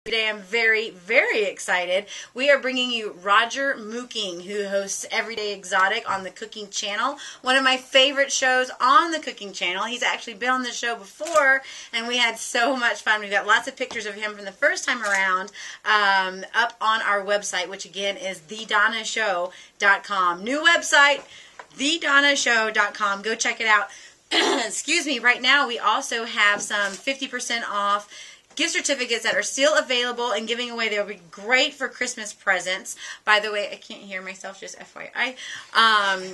Today I'm very, very excited. We are bringing you Roger Mooking, who hosts Everyday Exotic on the Cooking Channel, one of my favorite shows on the Cooking Channel. He's actually been on the show before, and we had so much fun. We've got lots of pictures of him from the first time around up on our website, which again is thedonnashow.com. New website, thedonnashow.com. Go check it out. Excuse me. Right now we also have some 50% off gift certificates that are still available and giving away. They'll be great for Christmas presents. By the way, I can't hear myself, just FYI.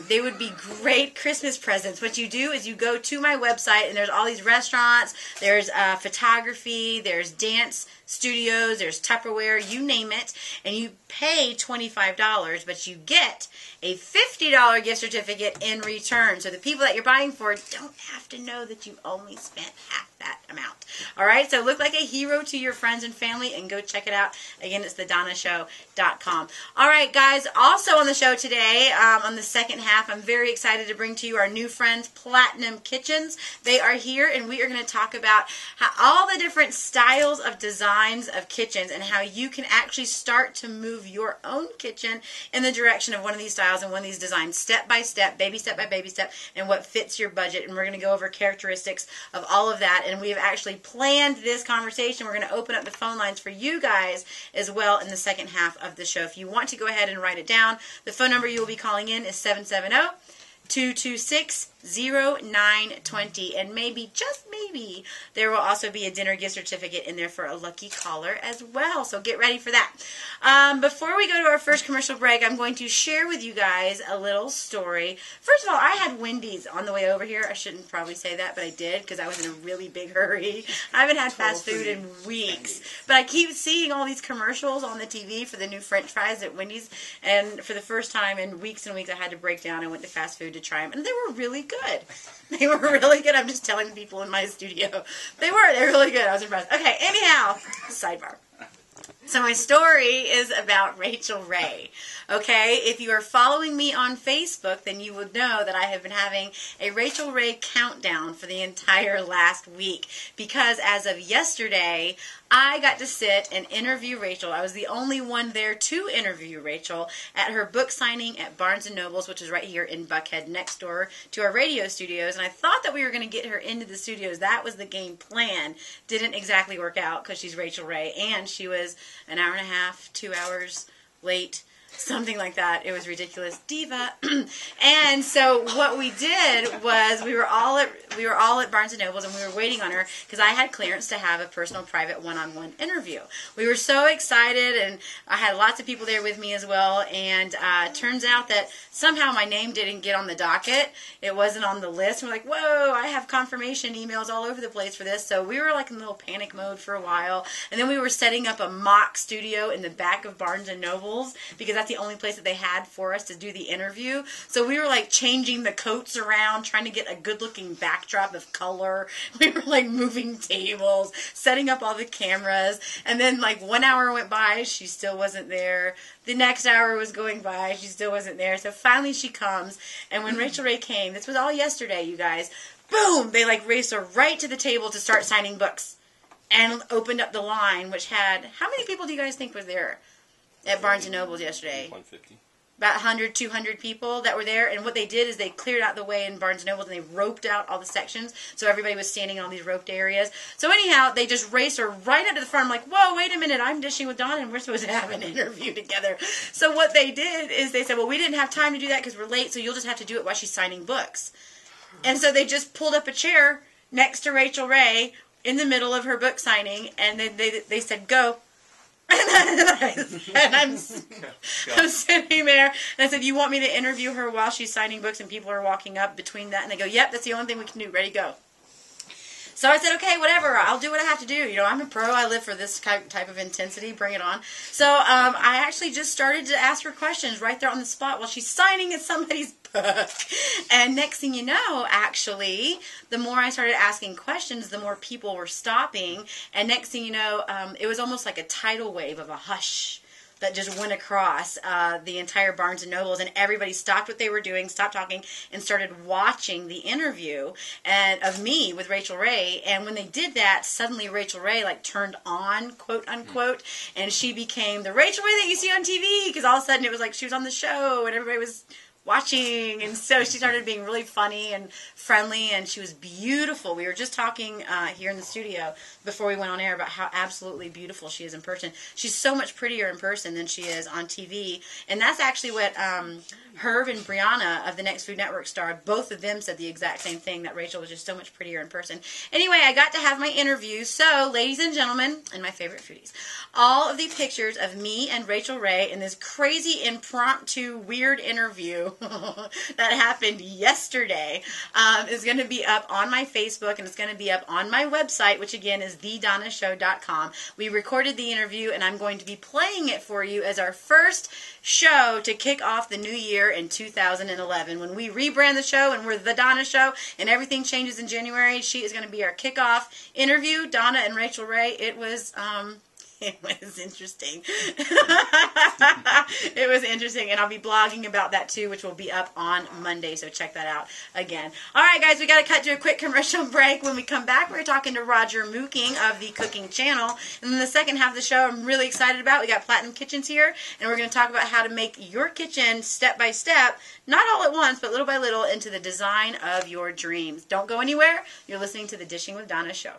They would be great Christmas presents. What you do is you go to my website, and there's all these restaurants. There's photography. There's dance studios. There's Tupperware. You name it. And you pay $25, but you get a $50 gift certificate in return. So the people that you're buying for don't have to know that you only spent half that amount. All right, so look like a hero to your friends and family and go check it out. Again, it's thedonnashow.com. All right, guys, also on the show today, on the second half, I'm very excited to bring to you our new friends, Platinum Kitchens. They are here, and we are going to talk about how all the different styles of designs of kitchens and how you can actually start to move your own kitchen in the direction of one of these styles and one of these designs, step by step, baby step by baby step, and what fits your budget. And we're going to go over characteristics of all of that, and we have actually planned this conversation. We're going to open up the phone lines for you guys as well in the second half of the show. If you want to go ahead and write it down, the phone number you will be calling in is 770-226-0920, and maybe, just maybe, there will also be a dinner gift certificate in there for a lucky caller as well, so get ready for that. Before we go to our first commercial break, I'm going to share with you guys a little story. First of all, I had Wendy's on the way over here. I shouldn't probably say that, but I did because I was in a really big hurry. I haven't had fast food in weeks, but I keep seeing all these commercials on the TV for the new French fries at Wendy's, and for the first time in weeks and weeks, I had to break down. I went to fast food to try them, and they were really good. They were really good. I'm just telling the people in my studio. They're really good. I was impressed. Okay, anyhow, sidebar. So my story is about Rachael Ray. Okay, if you are following me on Facebook, then you would know that I have been having a Rachael Ray countdown for the entire last week, because as of yesterday, I got to sit and interview Rachael. I was the only one there to interview Rachael at her book signing at Barnes & Noble's, which is right here in Buckhead next door to our radio studios. And I thought that we were going to get her into the studios. That was the game plan. Didn't exactly work out because she's Rachael Ray, and she was an hour and a half, 2 hours late. Something like that. It was ridiculous. Diva. And so what we did was we were all at Barnes & Noble's, and we were waiting on her because I had clearance to have a personal private one-on-one interview. We were so excited, and I had lots of people there with me as well, and turns out that somehow my name didn't get on the docket. It wasn't on the list. We're like, whoa, I have confirmation emails all over the place for this. So we were like in a little panic mode for a while, and then we were setting up a mock studio in the back of Barnes & Noble's because that's the only place that they had for us to do the interview. So we were like changing the coats around, trying to get a good looking backdrop of color. We were like moving tables, setting up all the cameras, and then like 1 hour went by, she still wasn't there. The next hour was going by, she still wasn't there. So finally she comes, and when Rachael Ray came, this was all yesterday, you guys, boom, they like raced her right to the table to start signing books and opened up the line, which had, how many people do you guys think was there at Barnes & Noble's yesterday? 150. About 100, 200 people that were there. And what they did is they cleared out the way in Barnes & Noble's, and they roped out all the sections. So everybody was standing on these roped areas. So anyhow, they just raced her right up to the front. I'm like, whoa, wait a minute. I'm dishing with Dawn, and we're supposed to have an interview together. So what they did is they said, well, we didn't have time to do that because we're late, so you'll just have to do it while she's signing books. And so they just pulled up a chair next to Rachael Ray in the middle of her book signing, and then they said, go. And I'm sitting there, and I said, you want me to interview her while she's signing books and people are walking up between that? And they go, yep, that's the only thing we can do. Ready, go. So I said, okay, whatever. I'll do what I have to do. You know, I'm a pro. I live for this type of intensity. Bring it on. So I actually just started to ask her questions right there on the spot while she's signing in somebody's book. And next thing you know, actually, the more I started asking questions, the more people were stopping. And next thing you know, it was almost like a tidal wave of a hush. that just went across the entire Barnes & Nobles, and everybody stopped what they were doing, stopped talking, and started watching the interview of me with Rachael Ray. And when they did that, suddenly Rachael Ray like turned on, quote unquote, and she became the Rachael Ray that you see on TV, because all of a sudden it was like she was on the show and everybody was watching, and so she started being really funny and friendly, and she was beautiful. We were just talking here in the studio before we went on air about how absolutely beautiful she is in person. She's so much prettier in person than she is on TV, and that's actually what Herb and Brianna of the Next Food Network star, both of them said the exact same thing, that Rachael was just so much prettier in person. Anyway, I got to have my interview. So, ladies and gentlemen, and my favorite foodies, all of the pictures of me and Rachael Ray in this crazy, impromptu, weird interview that happened yesterday is going to be up on my Facebook, and it's going to be up on my website, which again is thedonnashow.com. We recorded the interview, and I'm going to be playing it for you as our first show to kick off the new year in 2011. When we rebrand the show and we're The Donna Show and everything changes in January, she is going to be our kickoff interview, Donna and Rachael Ray. It was interesting. It was interesting, and I'll be blogging about that too, which will be up on Monday, so check that out again. All right, guys, we got to cut to a quick commercial break. When we come back, we're talking to Roger Mooking of the Cooking Channel, and then the second half of the show I'm really excited about. We got Platinum Kitchens here, and we're going to talk about how to make your kitchen step by step, not all at once, but little by little, into the design of your dreams. Don't go anywhere. You're listening to the Dishing with Donna show.